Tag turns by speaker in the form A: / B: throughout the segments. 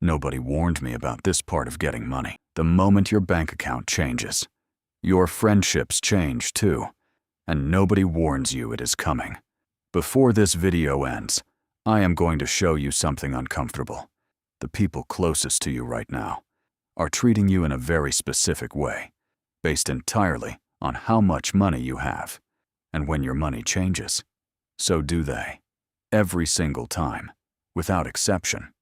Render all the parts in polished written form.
A: Nobody warned me about this part of getting money. The moment your bank account changes, your friendships change too, and nobody warns you it is coming. Before this video ends, I am going to show you something uncomfortable. The people closest to you right now are treating you in a very specific way, based entirely on how much money you have. And when your money changes, so do they. Every single time, without exception.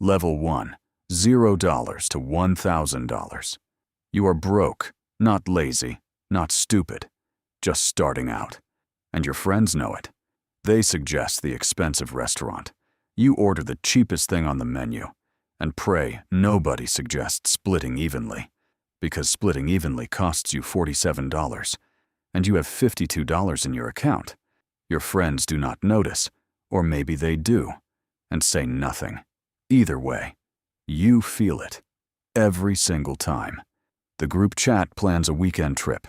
A: Level 1, $0 to $1,000. You are broke, not lazy, not stupid, just starting out. And your friends know it. They suggest the expensive restaurant. You order the cheapest thing on the menu, and pray nobody suggests splitting evenly, because splitting evenly costs you $47, and you have $52 in your account. Your friends do not notice, or maybe they do, and say nothing. Either way, you feel it. Every single time. The group chat plans a weekend trip.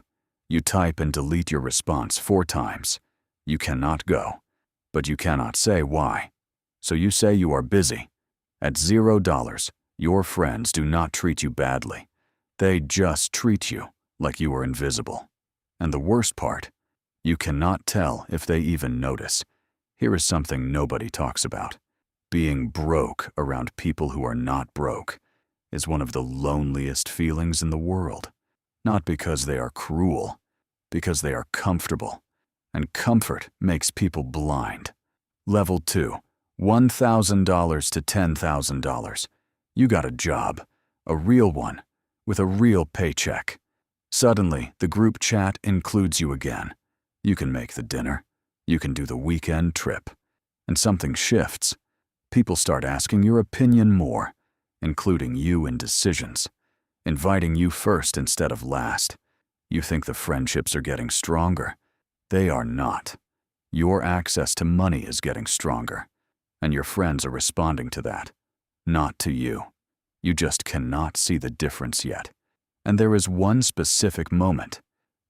A: You type and delete your response 4 times. You cannot go, but you cannot say why. So you say you are busy. At $0, your friends do not treat you badly. They just treat you like you are invisible. And the worst part, you cannot tell if they even notice. Here is something nobody talks about. Being broke around people who are not broke is one of the loneliest feelings in the world. Not because they are cruel, because they are comfortable. And comfort makes people blind. Level 2, $1,000 to $10,000. You got a job, a real one, with a real paycheck. Suddenly, the group chat includes you again. You can make the dinner. You can do the weekend trip. And something shifts. People start asking your opinion more, including you in decisions, inviting you first instead of last. You think the friendships are getting stronger. They are not. Your access to money is getting stronger, and your friends are responding to that, not to you. You just cannot see the difference yet. And there is one specific moment.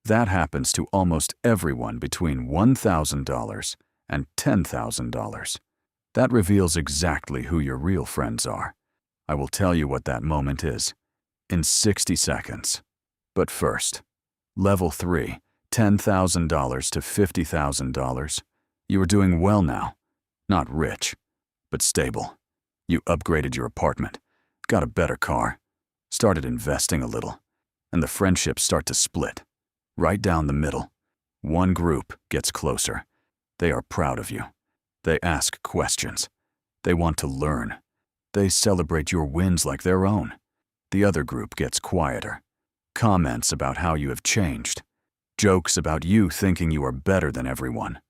A: That happens to almost everyone between $1,000 and $10,000. That reveals exactly who your real friends are. I will tell you what that moment is in 60 seconds. But first, Level 3, $10,000 to $50,000. You are doing well now. Not rich, but stable. You upgraded your apartment, got a better car, started investing a little, and the friendships start to split. Right down the middle. One group gets closer. They are proud of you. They ask questions. They want to learn. They celebrate your wins like their own. The other group gets quieter. Comments about how you have changed. Jokes about you thinking you are better than everyone.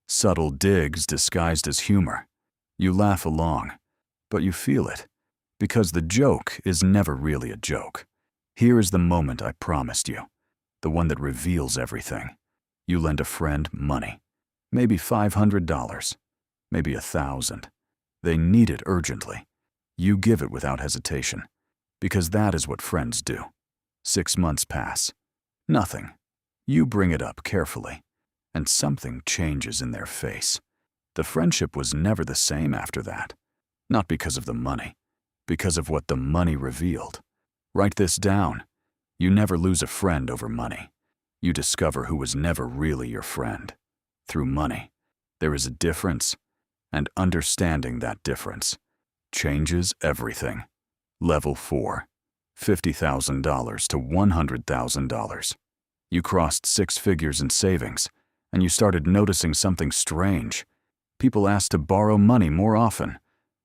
A: Subtle digs disguised as humor. You laugh along, but you feel it, because the joke is never really a joke. Here is the moment I promised you, the one that reveals everything. You lend a friend money, maybe $500, maybe $1,000. They need it urgently. You give it without hesitation, because that is what friends do. 6 months pass. Nothing. You bring it up carefully, and something changes in their face. The friendship was never the same after that. Not because of the money, because of what the money revealed. Write this down. You never lose a friend over money. You discover who was never really your friend. Through money. There is a difference, and understanding that difference changes everything. Level 4, $50,000 to $100,000. You crossed 6 figures in savings, and you started noticing something strange. People asked to borrow money more often.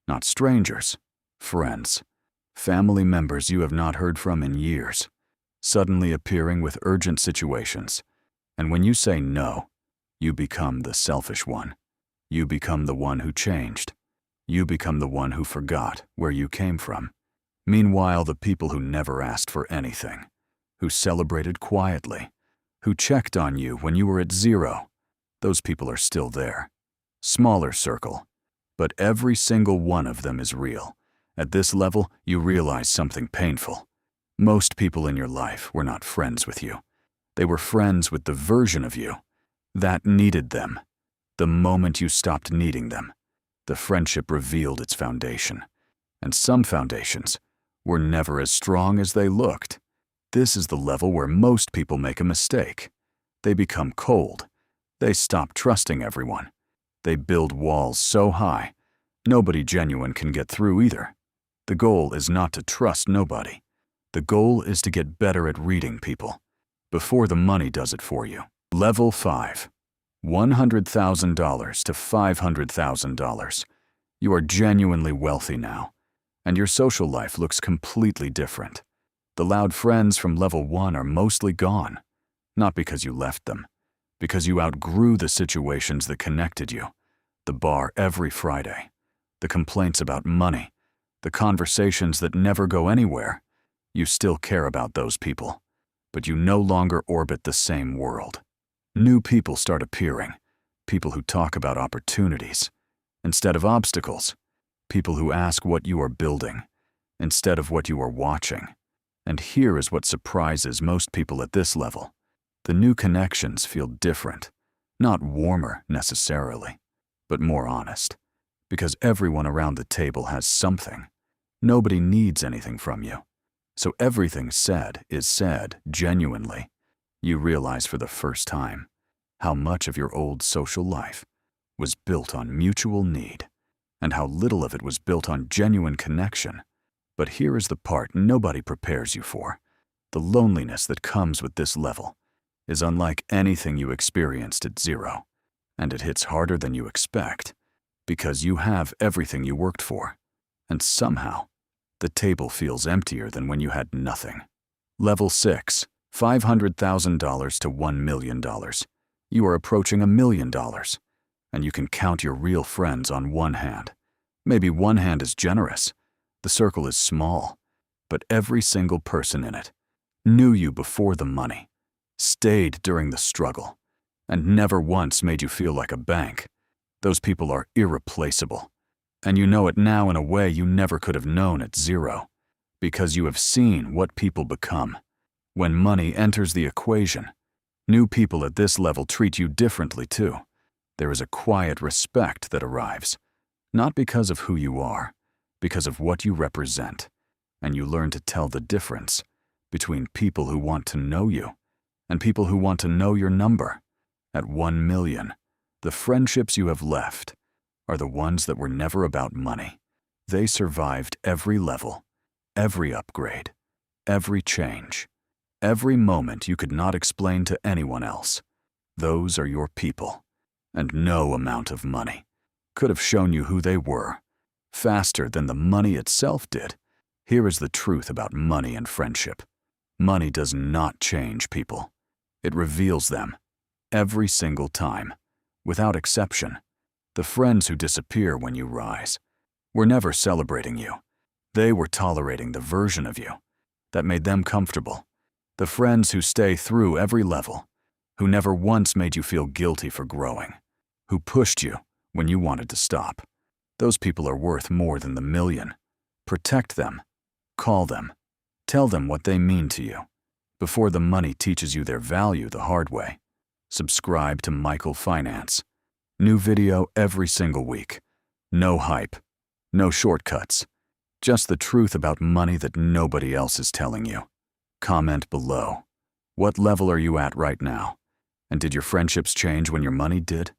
A: Not strangers, friends. Family members you have not heard from in years, suddenly appearing with urgent situations. And when you say no, you become the selfish one. You become the one who changed. You become the one who forgot where you came from. Meanwhile, the people who never asked for anything, who celebrated quietly, who checked on you when you were at 0, those people are still there. Smaller circle, but every single one of them is real. At this level, you realize something painful. Most people in your life were not friends with you. They were friends with the version of you that needed them. The moment you stopped needing them, the friendship revealed its foundation. And some foundations were never as strong as they looked. This is the level where most people make a mistake. They become cold. They stop trusting everyone. They build walls so high, nobody genuine can get through either. The goal is not to trust nobody. The goal is to get better at reading people before the money does it for you. Level 5. $100,000 to $500,000. You are genuinely wealthy now, and your social life looks completely different. The loud friends from level 1 are mostly gone, not because you left them, because you outgrew the situations that connected you. The bar every Friday, the complaints about money, the conversations that never go anywhere. You still care about those people, but you no longer orbit the same world. New people start appearing, people who talk about opportunities instead of obstacles, people who ask what you are building instead of what you are watching. And here is what surprises most people at this level. The new connections feel different, not warmer necessarily, but more honest, because everyone around the table has something. Nobody needs anything from you. So everything said is said genuinely. You realize for the first time how much of your old social life was built on mutual need, and how little of it was built on genuine connection. But here is the part nobody prepares you for. The loneliness that comes with this level is unlike anything you experienced at 0, and it hits harder than you expect, because you have everything you worked for, and somehow the table feels emptier than when you had nothing. Level 6, $500,000 to $1 million. You are approaching $1 million, and you can count your real friends on one hand. Maybe one hand is generous. The circle is small, but every single person in it knew you before the money, stayed during the struggle, and never once made you feel like a bank. Those people are irreplaceable, and you know it now in a way you never could have known at 0, because you have seen what people become. When money enters the equation, new people at this level treat you differently too. There is a quiet respect that arrives, not because of who you are, because of what you represent, and you learn to tell the difference between people who want to know you and people who want to know your number. At 1 million, the friendships you have left are the ones that were never about money. They survived every level, every upgrade, every change, every moment you could not explain to anyone else. Those are your people, and no amount of money could have shown you who they were faster than the money itself did. Here is the truth about money and friendship. Money does not change people. It reveals them every single time, without exception. The friends who disappear when you rise were never celebrating you. They were tolerating the version of you that made them comfortable. The friends who stay through every level, who never once made you feel guilty for growing, who pushed you when you wanted to stop. Those people are worth more than the million. Protect them. Call them. Tell them what they mean to you before the money teaches you their value the hard way. Subscribe to Michael Finance. New video every single week. No hype. No shortcuts. Just the truth about money that nobody else is telling you. Comment below. What level are you at right now? And did your friendships change when your money did?